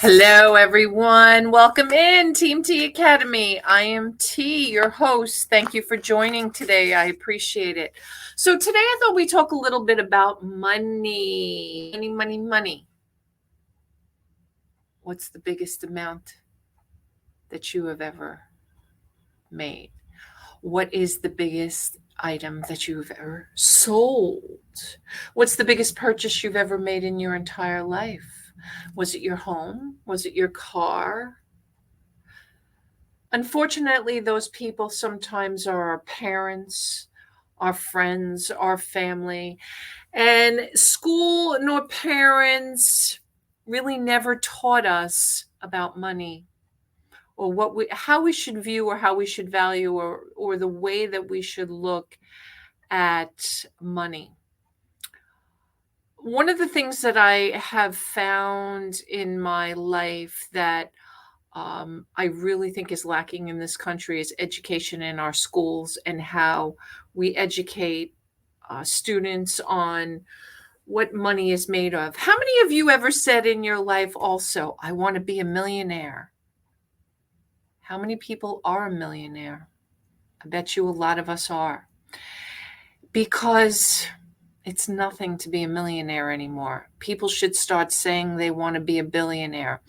Hello, everyone. Welcome in Team T Academy. I am T, your host. Thank you for joining today. I appreciate it. So today I thought we'd talk a little bit about money. Money. What's the biggest amount that you have ever made? What is the biggest item that you've ever sold? What's the biggest purchase you've ever made in your entire life? Was it your home? Was it your car? Unfortunately, those people sometimes are our parents, our friends, our family, and school nor parents really never taught us about money or how we should view or how we should value or the way that we should look at money. One of the things that I have found in my life that I really think is lacking in this country is education in our schools and how we educate students on what money is made of. How many of you ever said in your life also, I want to be a millionaire? How many people are a millionaire? I bet you a lot of us are. Because it's nothing to be a millionaire anymore. People should start saying they want to be a billionaire.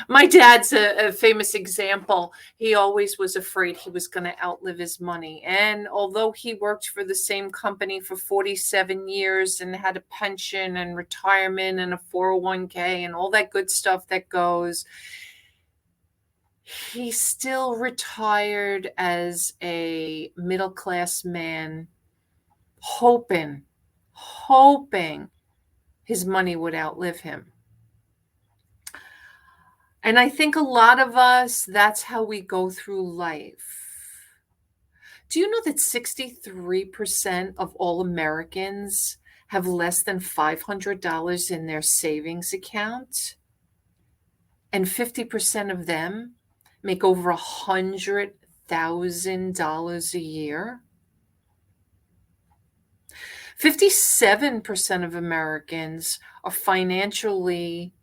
My dad's a famous example. He always was afraid he was going to outlive his money. And although he worked for the same company for 47 years and had a pension and retirement and a 401k and all that good stuff that goes, he still retired as a middle-class man, hoping his money would outlive him. And I think a lot of us, that's how we go through life. Do you know that 63% of all Americans have less than $500 in their savings account? And 50% of them make over $100,000 a year? 57% of Americans are financially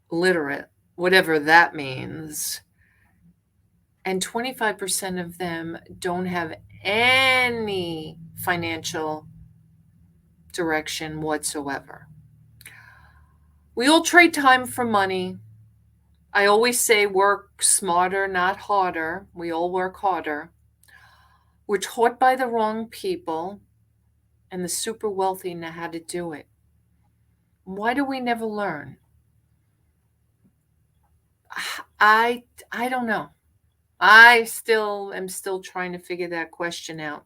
literate, whatever that means. And 25% of them don't have any financial direction whatsoever. We all trade time for money. I always say work smarter, not harder. We all work harder. We're taught by the wrong people. And the super wealthy know how to do it. Why do we never learn? I don't know. I am still trying to figure that question out.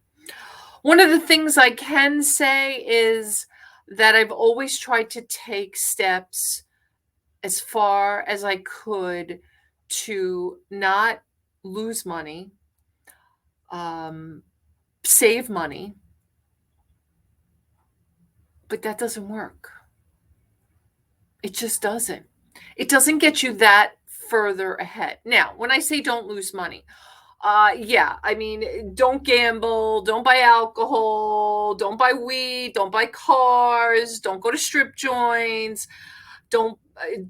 One of the things I can say is that I've always tried to take steps as far as I could to not lose money, save money, but that doesn't work. It just doesn't. It doesn't get you that further ahead. Now, when I say don't lose money, I mean, don't gamble, don't buy alcohol, don't buy weed, don't buy cars, don't go to strip joints, don't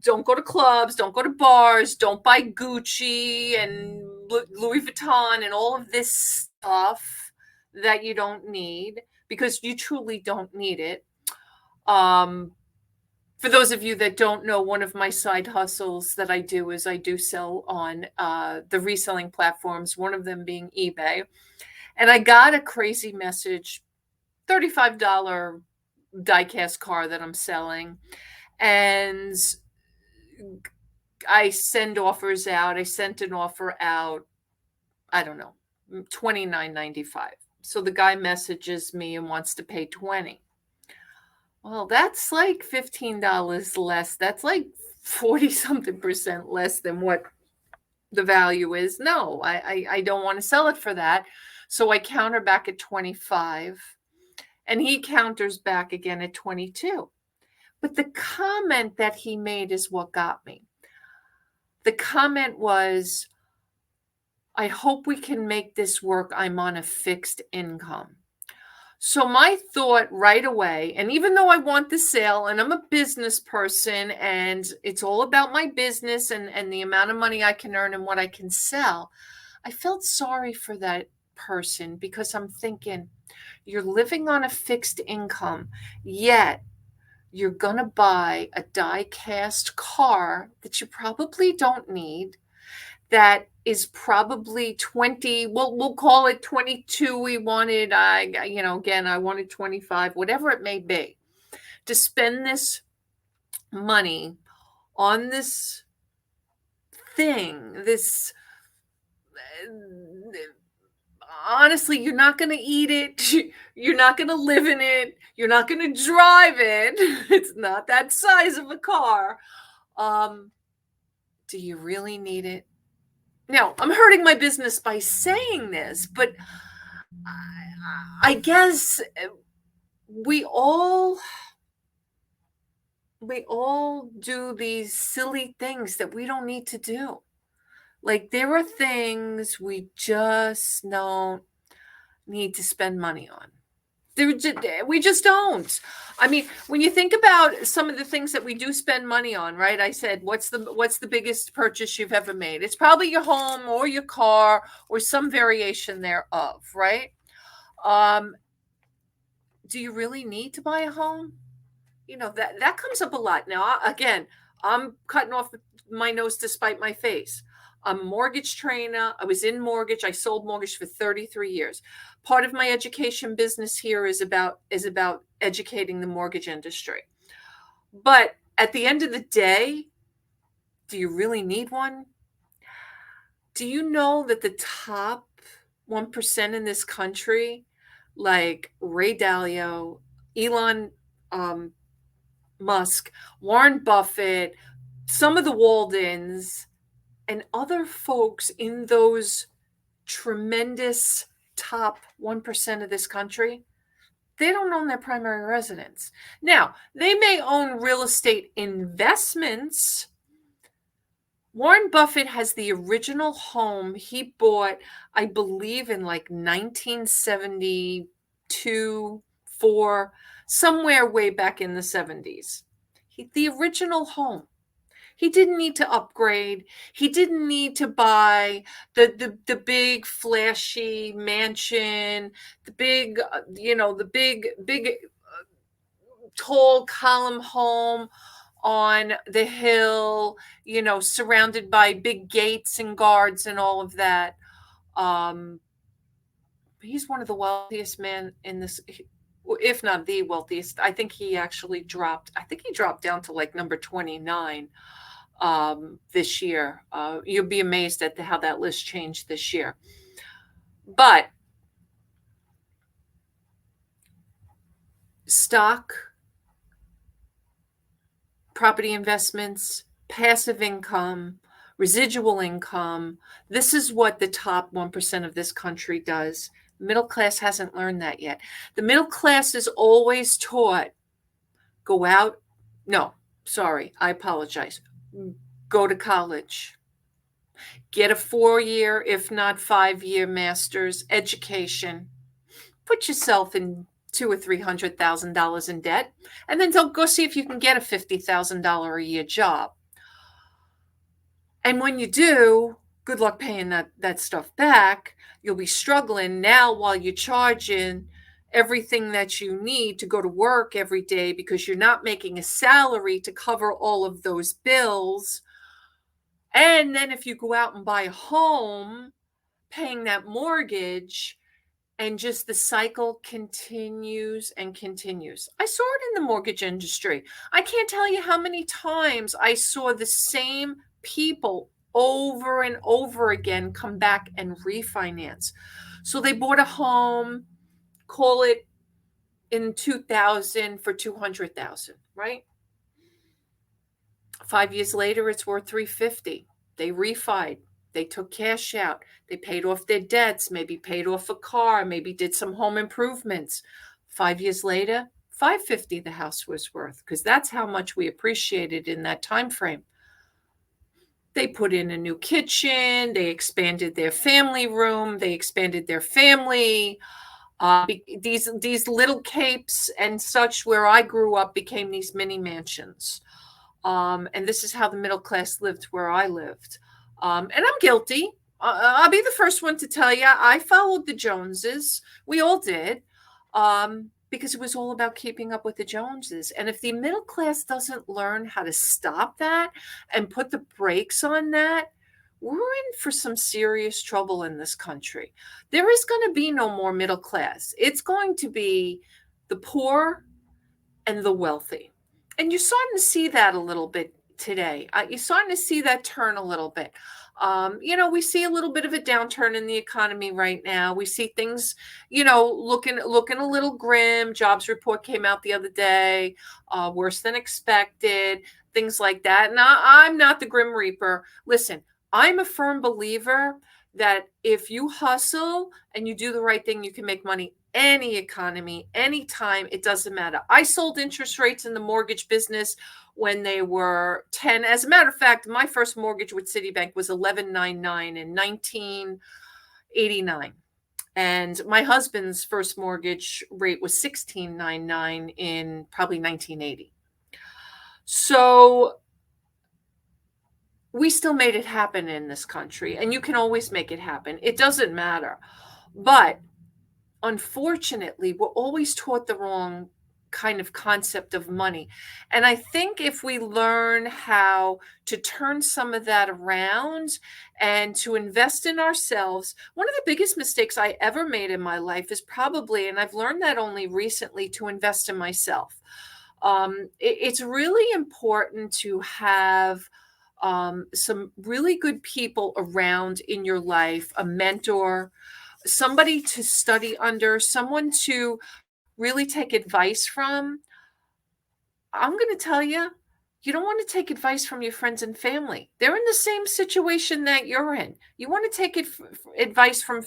go to clubs, don't go to bars, don't buy Gucci and Louis Vuitton and all of this stuff that you don't need because you truly don't need it. For those of you that don't know, one of my side hustles that I do is I do sell on the reselling platforms, one of them being eBay. And I got a crazy message, $35 die-cast car that I'm selling. And I send offers out. I sent an offer out, I don't know, $29.95. So the guy messages me and wants to pay $20. Well, that's like $15 less. That's like 40-something% less than what the value is. No, I don't want to sell it for that. So I counter back at 25 and he counters back again at 22. But the comment that he made is what got me. The comment was, I hope we can make this work. I'm on a fixed income. So my thought right away, and even though I want the sale and I'm a business person and it's all about my business and the amount of money I can earn and what I can sell, I felt sorry for that person because I'm thinking, you're living on a fixed income, yet you're going to buy a die cast car that you probably don't need, that is probably 20, we'll call it 22. We wanted, again, I wanted 25, whatever it may be, to spend this money on this thing, this, honestly, you're not going to eat it. You're not going to live in it. You're not going to drive it. It's not that size of a car. Do you really need it? Now, I'm hurting my business by saying this, but I guess we all do these silly things that we don't need to do. Like, there are things we just don't need to spend money on. We just don't. I mean, when you think about some of the things that we do spend money on, right? I said, what's the biggest purchase you've ever made? It's probably your home or your car or some variation thereof, right? Do you really need to buy a home? That comes up a lot. Now, again, I'm cutting off my nose to spite my face. I'm a mortgage trainer. I was in mortgage. I sold mortgage for 33 years. Part of my education business here is about educating the mortgage industry. But at the end of the day, do you really need one? Do you know that the top 1% in this country, like Ray Dalio, Elon Musk, Warren Buffett, some of the Waldens, and other folks in those tremendous top 1% of this country, they don't own their primary residence. Now, they may own real estate investments. Warren Buffett has the original home he bought, I believe, in like 1972, 4, somewhere way back in the 70s. The original home. He didn't need to upgrade. He didn't need to buy the big flashy mansion, the big, big tall column home on the hill, surrounded by big gates and guards and all of that. He's one of the wealthiest men in this, if not the wealthiest. I think he dropped down to like number 29 this year. You'll be amazed at how that list changed this year. But stock, property investments, passive income, residual income, this is what the top 1% of this country does. Middle class hasn't learned that yet. The middle class is always taught, go out. No, sorry, I apologize. Go to college. Get a 4-year, if not 5-year master's education. Put yourself in $200,000 or $300,000 in debt, and then go see if you can get a $50,000 a year job. And when you do, good luck paying that stuff back. You'll be struggling now while you're charging everything that you need to go to work every day because you're not making a salary to cover all of those bills. And then if you go out and buy a home, paying that mortgage, and just the cycle continues and continues. I saw it in the mortgage industry. I can't tell you how many times I saw the same people over and over again come back and refinance. So they bought a home, call it in 2000 for 200,000, right? 5 years later, it's worth 350. They refied. They took cash out. They paid off their debts, maybe paid off a car, maybe did some home improvements. 5 years later, 550 the house was worth, because that's how much we appreciated in that time frame. They put in a new kitchen. They expanded their family room. They expanded their family. These little capes and such where I grew up became these mini mansions. And this is how the middle class lived where I lived. And I'm guilty. I'll be the first one to tell you, I followed the Joneses. We all did. Because it was all about keeping up with the Joneses. And if the middle class doesn't learn how to stop that and put the brakes on that, we're in for some serious trouble in this country. There is going to be no more middle class. It's going to be the poor and the wealthy. And you're starting to see that a little bit today. You're starting to see that turn a little bit. We see a little bit of a downturn in the economy right now. We see things, looking a little grim. Jobs report came out the other day, worse than expected, things like that. And I'm not the Grim Reaper. Listen, I'm a firm believer that if you hustle and you do the right thing, you can make money. Any economy, anytime, it doesn't matter. I sold interest rates in the mortgage business when they were 10. As a matter of fact, my first mortgage with Citibank was 11.99 in 1989. And my husband's first mortgage rate was 16.99 in probably 1980. So we still made it happen in this country, and you can always make it happen. It doesn't matter. But unfortunately, we're always taught the wrong kind of concept of money. And I think if we learn how to turn some of that around and to invest in ourselves, one of the biggest mistakes I ever made in my life is probably, and I've learned that only recently, to invest in myself. It's really important to have some really good people around in your life, a mentor, somebody to study under, someone to really take advice from. I'm going to tell you, you don't want to take advice from your friends and family. They're in the same situation that you're in. You want to take advice from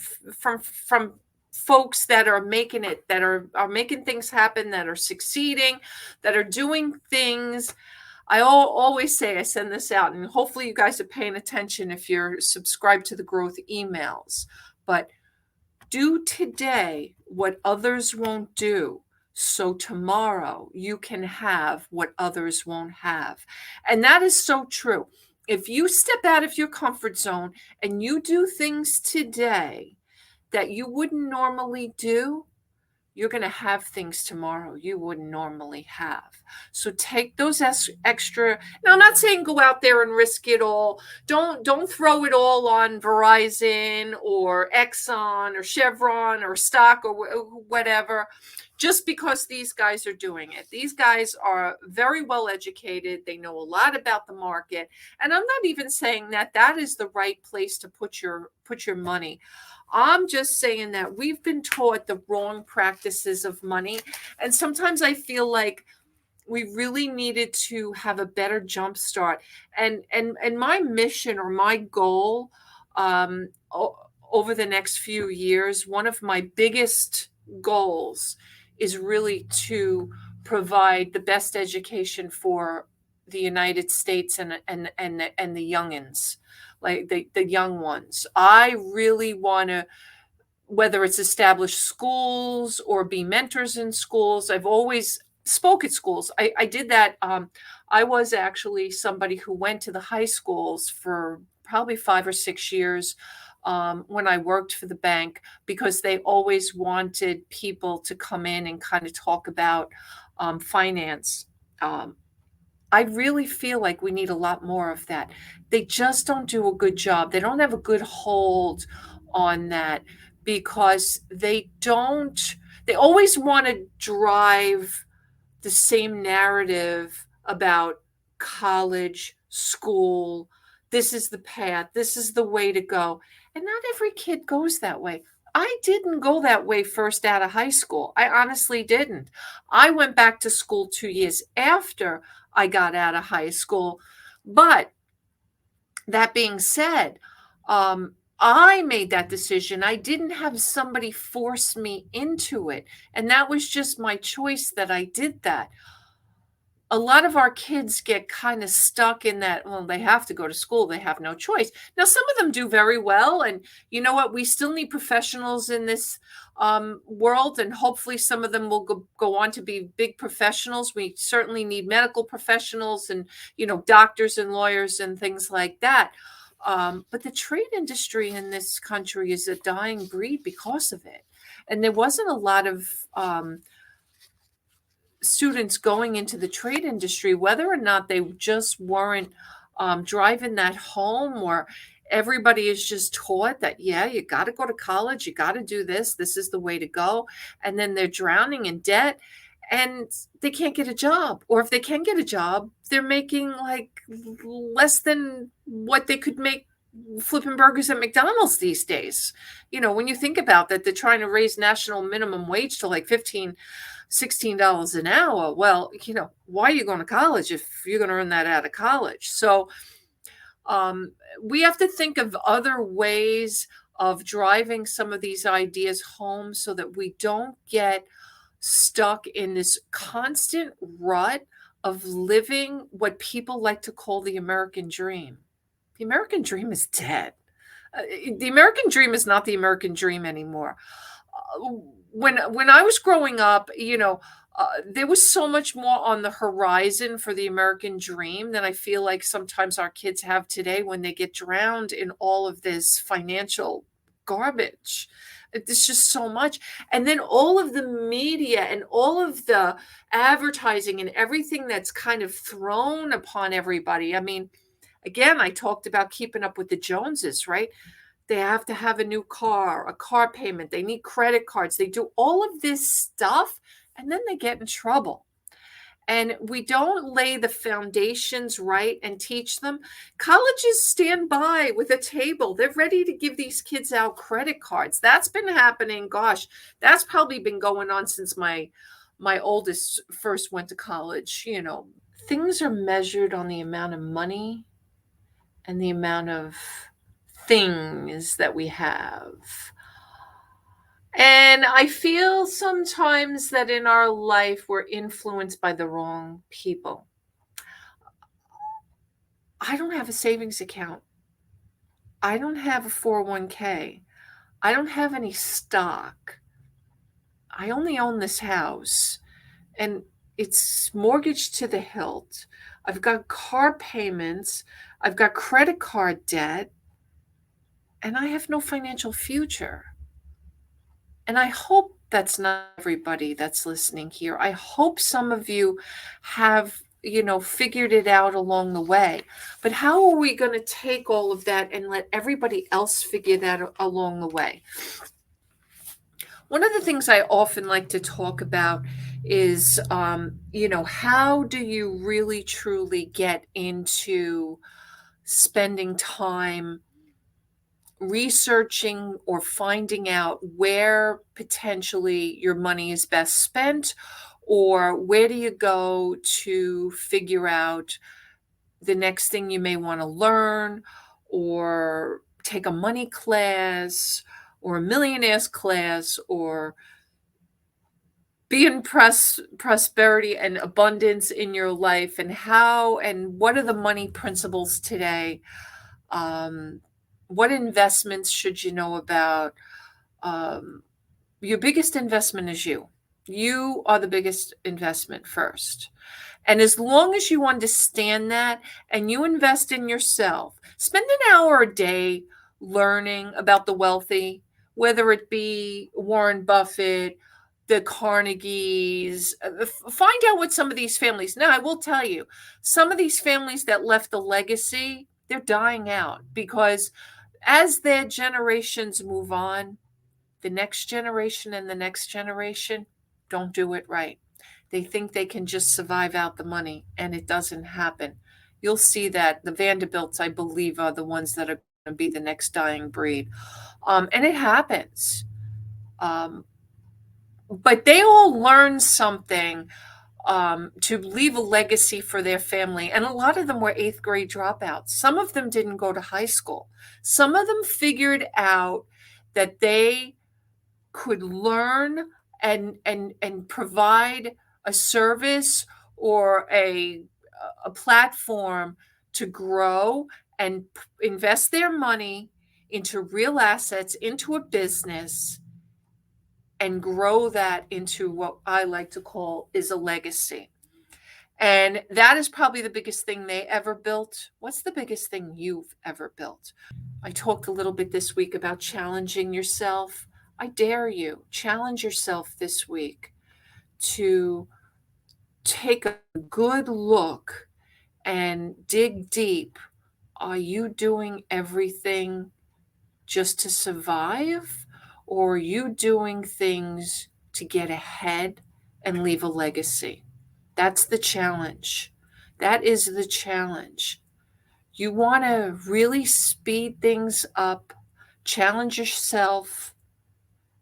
folks that are making it, that are making things happen, that are succeeding, that are doing things. I always say, I send this out, and hopefully you guys are paying attention if you're subscribed to the growth emails. But do today what others won't do, so tomorrow you can have what others won't have. And that is so true. If you step out of your comfort zone and you do things today that you wouldn't normally do, you're going to have things tomorrow you wouldn't normally have. So take those extra. Now, I'm not saying go out there and risk it all. Don't throw it all on Verizon or Exxon or Chevron or stock or whatever, just because these guys are doing it. These guys are very well educated. They know a lot about the market. And I'm not even saying that that is the right place to put your money. I'm just saying that we've been taught the wrong practices of money. And sometimes I feel like we really needed to have a better jump start. And my mission or my goal over the next few years, one of my biggest goals is really to provide the best education for the United States and the youngins, like the young ones. I really want to, whether it's establish schools or be mentors in schools. I've always spoke at schools. I did that. I was actually somebody who went to the high schools for probably 5 or 6 years when I worked for the bank, because they always wanted people to come in and kind of talk about finance. I really feel like we need a lot more of that. They just don't do a good job. They don't have a good hold on that, because they always want to drive the same narrative about college, school. This is the path. This is the way to go. And not every kid goes that way. I didn't go that way first out of high school. I honestly didn't. I went back to school 2 years after I got out of high school. But that being said, I made that decision. I didn't have somebody force me into it. And that was just my choice that I did that. a lot of our kids get kind of stuck in that, well, they have to go to school. They have no choice. Now, some of them do very well. And you know what? We still need professionals in this world. And hopefully some of them will go on to be big professionals. We certainly need medical professionals and, doctors and lawyers and things like that. But the trade industry in this country is a dying breed because of it. And there wasn't a lot of students going into the trade industry, whether or not they just weren't driving that home, or everybody is just taught that, yeah, you got to go to college, you got to do this, this is the way to go. And then they're drowning in debt and they can't get a job. Or if they can get a job, they're making like less than what they could make flipping burgers at McDonald's these days. When you think about that, they're trying to raise national minimum wage to like $16 an hour. Well, why are you going to college if you're going to earn that out of college? So we have to think of other ways of driving some of these ideas home so that we don't get stuck in this constant rut of living what people like to call the American dream. The American dream is dead. The American dream is not the American dream anymore. When I was growing up, there was so much more on the horizon for the American dream than I feel like sometimes our kids have today when they get drowned in all of this financial garbage. It's just so much. And then all of the media and all of the advertising and everything that's kind of thrown upon everybody. I mean, again, I talked about keeping up with the Joneses, right? They have to have a new car, a car payment. They need credit cards. They do all of this stuff, and then they get in trouble. And we don't lay the foundations right and teach them. Colleges stand by with a table. They're ready to give these kids out credit cards. That's been happening. Gosh, that's probably been going on since my oldest first went to college. Things are measured on the amount of money and the amount of things that we have. And I feel sometimes that in our life, we're influenced by the wrong people. I don't have a savings account. I don't have a 401k. I don't have any stock. I only own this house, and it's mortgaged to the hilt. I've got car payments. I've got credit card debt, and I have no financial future. And I hope that's not everybody that's listening here. I hope some of you have, figured it out along the way. But how are we going to take all of that and let everybody else figure that along the way? One of the things I often like to talk about is, how do you really truly get into spending time researching or finding out where potentially your money is best spent, or where do you go to figure out the next thing you may want to learn, or take a money class or a millionaires class, or be in prosperity and abundance in your life, and how and what are the money principles today? What investments should you know about? Your biggest investment is you. You are the biggest investment first. And as long as you understand that and you invest in yourself, spend an hour a day learning about the wealthy, whether it be Warren Buffett, the Carnegies, find out what some of these families. Now, I will tell you, some of these families that left a legacy, they're dying out because as their generations move on, the next generation and the next generation don't do it right. They think they can just survive out the money, and it doesn't happen. You'll see that the Vanderbilts, I believe, are the ones that are going to be the next dying breed. And it happens. But they all learn something to leave a legacy for their family. And a lot of them were 8th grade dropouts. Some of them didn't go to high school. Some of them figured out that they could learn and provide a service or a platform to grow and invest their money into real assets, into a business, and grow that into what I like to call is a legacy. And that is probably the biggest thing they ever built. What's the biggest thing you've ever built? I talked a little bit this week about challenging yourself. I dare you, challenge yourself this week to take a good look and dig deep. Are you doing everything just to survive? Or are you doing things to get ahead and leave a legacy? That's the challenge. That is the challenge. You want to really speed things up, challenge yourself,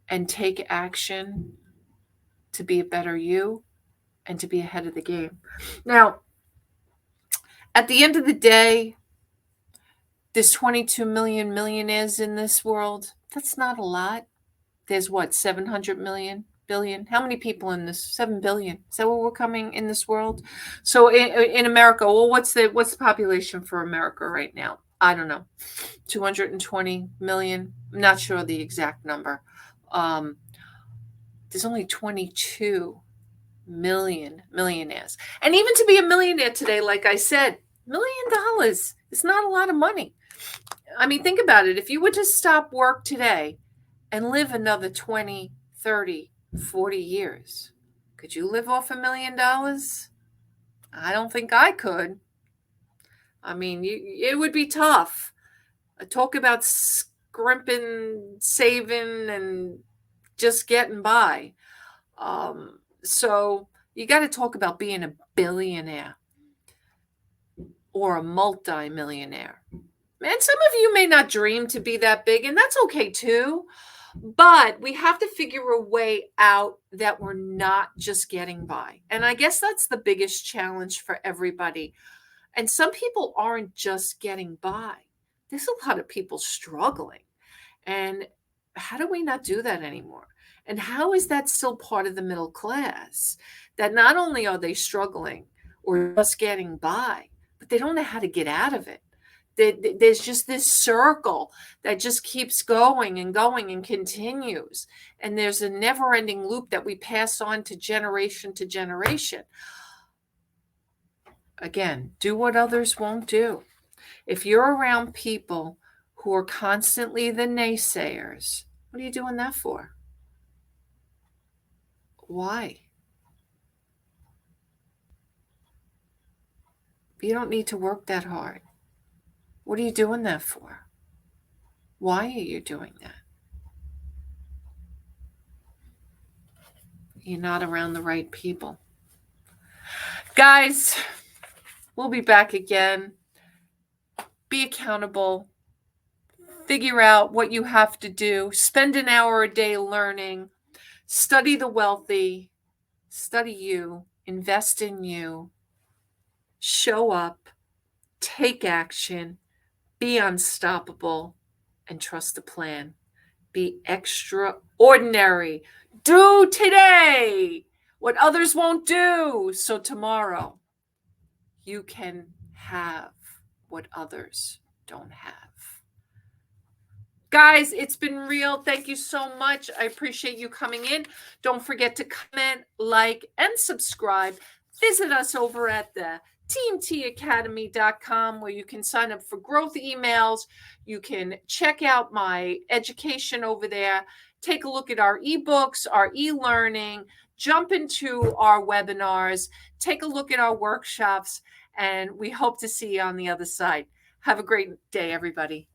and take action to be a better you and to be ahead of the game. Now, at the end of the day, there's 22 million millionaires in this world. That's not a lot. There's what, 700 million? Billion? How many people in this? 7 billion. Is that what we're coming in this world? So in America, well, what's the population for America right now? I don't know. 220 million. I'm not sure the exact number. There's only 22 million millionaires. And even to be a millionaire today, like I said, $1 million is not a lot of money. I mean, think about it. If you were to stop work today and live another 20, 30, 40 years, could you live off $1 million? I don't think I could. I mean, it would be tough. Talk about scrimping, saving, and just getting by. So you got to talk about being a billionaire or a multi-millionaire. And some of you may not dream to be that big, and that's okay too. But we have to figure a way out that we're not just getting by. And I guess that's the biggest challenge for everybody. And some people aren't just getting by. There's a lot of people struggling. And how do we not do that anymore? And how is that still part of the middle class? That not only are they struggling or just getting by, but they don't know how to get out of it. There's just this circle that just keeps going and going and continues. And there's a never-ending loop that we pass on to generation to generation. Again, do what others won't do. If you're around people who are constantly the naysayers, what are you doing that for? Why? You don't need to work that hard. What are you doing that for? Why are you doing that? You're not around the right people. Guys, we'll be back again. Be accountable. Figure out what you have to do. Spend an hour a day learning. Study the wealthy. Study you. Invest in you. Show up. Take action. Be unstoppable. And trust the plan. Be extraordinary. Do today what others won't do, so tomorrow you can have what others don't have. Guys, it's been real. Thank you so much. I appreciate you coming in. Don't forget to comment, like, and subscribe. Visit us over at the teamtacademy.com where you can sign up for growth emails. You can check out my education over there. Take a look at our ebooks, our e-learning, jump into our webinars, take a look at our workshops, and we hope to see you on the other side. Have a great day, everybody.